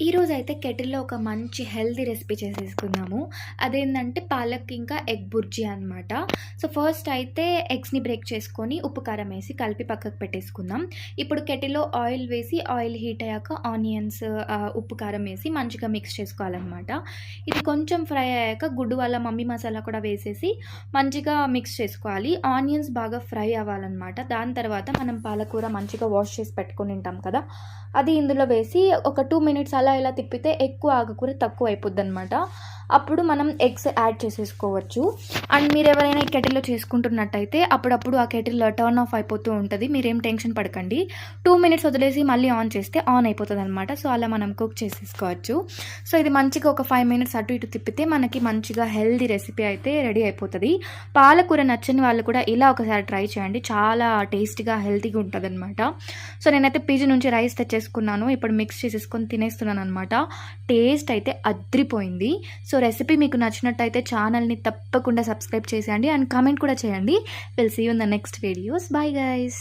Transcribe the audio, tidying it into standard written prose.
ఈరోజైతే కెటిల్‌లో ఒక మంచి హెల్తీ రెసిపీ చేసేసుకుందాము. అదేంటంటే పాలక్ ఇంకా ఎగ్ బుర్జీ అనమాట. సో, ఫస్ట్ అయితే ఎగ్స్‌ని బ్రేక్ చేసుకొని ఉప్పు, కారం ఏసి కలిపి పక్కకు పెట్టేసుకుందాం. ఇప్పుడు కెటిల్‌లో ఆయిల్ వేసి ఆయిల్ హీట్ అయ్యాక ఆనియన్స్, ఉప్పు, కారం ఏసి మంచిగా మిక్స్ చేసుకోవాలనమాట. ఇది కొంచెం ఫ్రై అయ్యాక గుడ్డు వాళ్ళ మమ్మీ మసాలా కూడా వేసేసి మంచిగా మిక్స్ చేసుకోవాలి. ఆనియన్స్ బాగా ఫ్రై అవ్వాలనమాట. దాని తర్వాత మనం పాలకూర మంచిగా వాష్ చేసి పెట్టుకొని ఉంటాం కదా, అది ఇందులో వేసి ఒక 2 మినిట్స్ అలా ఇలా తిప్పితే ఎక్కువ ఆకుకూర తక్కువ అయిపోద్దనమాట. అప్పుడు మనం ఎగ్స్ యాడ్ చేసేసుకోవచ్చు. అండ్ మీరు ఎవరైనా ఈ కెటిల్‌లో చేసుకుంటున్నట్టయితే అప్పుడప్పుడు ఆ కెటిల్ టర్న్ ఆఫ్ అయిపోతూ ఉంటది. మీరేం టెన్షన్ పడకండి. 2 మినిట్స్ వదిలేసి మళ్ళీ ఆన్ చేస్తే ఆన్ అయిపోతదనమాట. సో, అలా మనం కుక్ చేసేసుకోవచ్చు. సో, ఇది మంచిగా ఒక 5 మినిట్స్ అటు ఇటు తిప్పితే మనకి మంచిగా హెల్తీ రెసిపీ అయితే రెడీ అయిపోతది. పాలకూర నచ్చని వాళ్ళు కూడా ఇలా ఒకసారి ట్రై చేయండి. చాలా టేస్టీగా, హెల్తీగా ఉంటదనమాట. సో, నేనైతే పీజీ నుంచి రైస్ తెచ్చేసుకున్నాను. ఇప్పుడు మిక్స్ చేసేసుకొని తినేస్తున్నాననమాట. టేస్ట్ అయితే అద్రిపోయింది. సో, రెసిపీ మీకు నచ్చినట్టయితే ఛానల్‌ని తప్పకుండా సబ్స్క్రైబ్ చేసేయండి అండ్ కామెంట్ కూడా చేయండి. Will see you in the next videos. Bye guys.